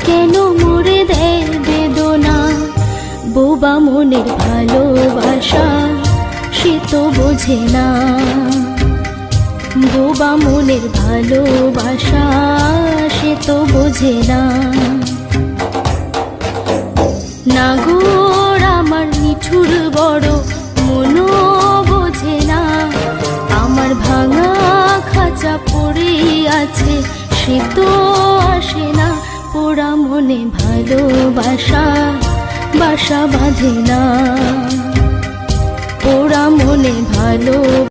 কেন মরে দেয় বেদনা। বোবা মনের ভালোবাসা সে তো বোঝে না, বোবা মনের ভালোবাসা সে তো বোঝে না। নাগর আমার নিঠুর বড় মনো বোঝে না, আমার ভাঙা খাঁচা পড়ে আছে সে তো আসে না। পোড়া মনে ভালোবাসা বাসা বাঁধে না, পোড়া মনে ভালো